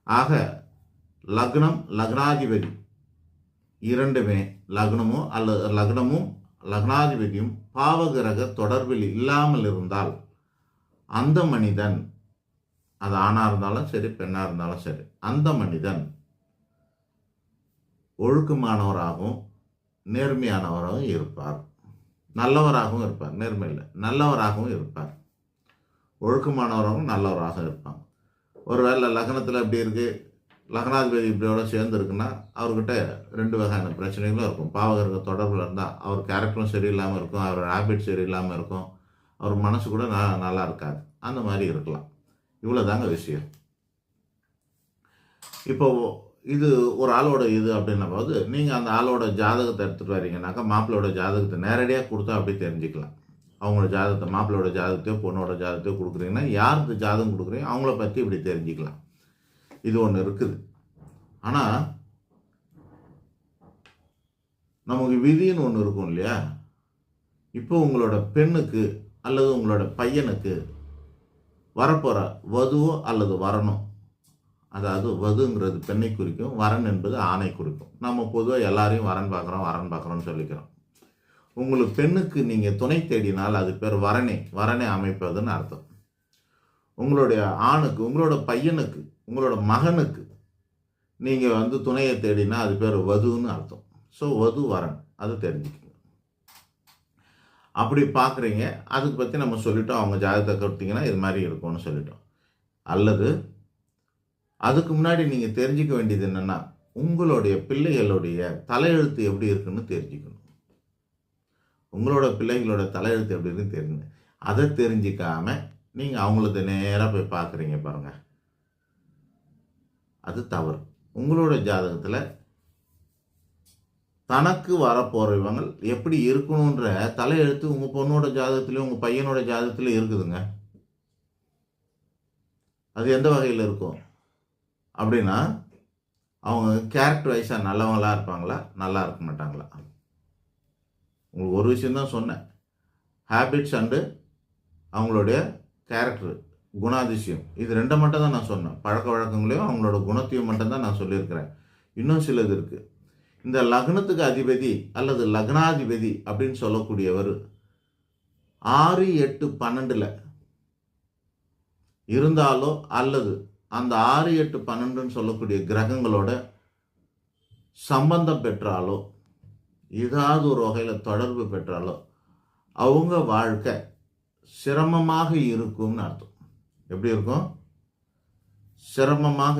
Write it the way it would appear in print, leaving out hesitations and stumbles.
ஆக லக்னம் லக்னாதிபதி இரண்டுமே லக்னமும் லக்னாதிபதியும் பாவகிரக தொடர்பில் இல்லாமல் இருந்தால் அந்த மனிதன், அது ஆணாக இருந்தாலும் சரி பெண்ணாக இருந்தாலும் சரி, அந்த மனிதன் ஒழுக்கமானவராகவும் நேர்மையானவராகவும் இருப்பார். நல்லவராகவும் இருப்பார். நேர்மையில் நல்லவராகவும் இருப்பார். ஒழுக்கமானவராகவும் நல்லவராகவும் இருப்பாங்க. ஒருவேளை லக்னத்தில் எப்படி இருக்குது, லக்னாதிபதி இப்படியோட சேர்ந்துருக்குன்னா அவர்கிட்ட 2 வகையான பிரச்சனைகளும் இருக்கும். பாவகிரக தொடர்பில் இருந்தால் அவர் கேரக்டரும் சரியில்லாமல் இருக்கும், அவர் ஹேபிட் சரியில்லாமல் இருக்கும், அவர் மனசு கூட நல்லா இருக்காது. அந்த மாதிரி இருக்கலாம். இவ்வளோ தாங்க விஷயம். இப்போ இது ஒரு ஆளோட இது அப்படின்ன போது நீங்கள் அந்த ஆளோட ஜாதகத்தை எடுத்துகிட்டு வரீங்கன்னாக்கா மாப்பிள்ளையோட ஜாதகத்தை நேரடியாக கொடுத்தா அப்படி தெரிஞ்சுக்கலாம். அவங்களோட ஜாதகத்தை, மாப்பிள்ளையோட ஜாதகத்தையோ பொண்ணோட ஜாதகத்தையோ கொடுக்குறீங்கன்னா யாருக்கு ஜாதகம் கொடுக்குறீங்க அவங்கள பற்றி இப்படி தெரிஞ்சுக்கலாம். இது ஒன்று இருக்குது. ஆனால் நமக்கு விதின்னு ஒன்று இருக்கும் இல்லையா? இப்போ உங்களோட பெண்ணுக்கு அல்லது உங்களோட பையனுக்கு வரப்போகிற வதுவோ அல்லது வரனோ, அதாவது வதுங்கிறது பெண்ணை குறிக்கும், வரன் என்பது ஆணை குறிக்கும். நம்ம பொதுவாக எல்லாரையும் வரன் பார்க்குறோம்னு சொல்லிக்கிறோம். உங்களுக்கு பெண்ணுக்கு நீங்கள் துணை தேடினால் அது பேர் வரனை அமைப்பதுன்னு அர்த்தம். உங்களுடைய ஆணுக்கு, உங்களோட பையனுக்கு, உங்களோட மகனுக்கு நீங்கள் துணையை தேடினா அது பேர் வதுன்னு அர்த்தம். ஸோ வது வரன், அது தெரிஞ்சுக்கணும். அப்படி பார்க்குறீங்க, அதுக்கு பற்றி நம்ம சொல்லிட்டோம். அவங்க ஜாதகத்தை கொடுத்தீங்கன்னா இது மாதிரி இருக்கும்னு சொல்லிட்டோம். அல்லது அதுக்கு முன்னாடி நீங்கள் தெரிஞ்சிக்க வேண்டியது என்னென்னா, உங்களுடைய பிள்ளைகளுடைய தலையெழுத்து எப்படி இருக்குன்னு தெரிஞ்சுக்கணும். உங்களோட பிள்ளைகளோட தலையெழுத்து எப்படி இருக்குன்னு தெரியுங்க. அதை தெரிஞ்சிக்காம நீங்கள் அவங்களுக்கு நேராக போய் பார்க்குறீங்க பாருங்கள், அது தவறு. உங்களோட ஜாதகத்தில் தனக்கு வரப்போகிறவங்க எப்படி இருக்கணுன்ற தலையெழுத்து உங்கள் பொண்ணோட ஜாதகத்துலேயும் உங்கள் பையனோட ஜாதகத்துலேயும் இருக்குதுங்க. அது எந்த வகையில் இருக்கும் அப்படின்னா, அவங்க கேரக்டர் வைஸாக நல்லவங்களாக இருப்பாங்களா, நல்லா இருக்க மாட்டாங்களா? உங்களுக்கு ஒரு விஷயந்தான் சொன்னேன், ஹேபிட்ஸ் அண்டு அவங்களுடைய கேரக்டர், குணாதிசயம், இது 2 மட்டும் தான் நான் சொன்னேன். பழக்க வழக்கங்களையும் அவங்களோட குணத்தையும் மட்டும்தான் நான் சொல்லியிருக்கிறேன். இன்னும் சிலது இருக்குது. இந்த லக்னத்துக்கு அதிபதி அல்லது லக்னாதிபதி அப்படின்னு சொல்லக்கூடியவர் 6, 8, 12 இருந்தாலோ அல்லது அந்த 6, 8, 12ன்னு சொல்லக்கூடிய கிரகங்களோட சம்பந்தம் பெற்றாலோ, ஏதாவது ஒரு வகையில் தொடர்பு பெற்றாலோ அவங்க வாழ்க்கை சிரமமாக இருக்கும்னு அர்த்தம். எப்படி இருக்கும்? சிரமமாக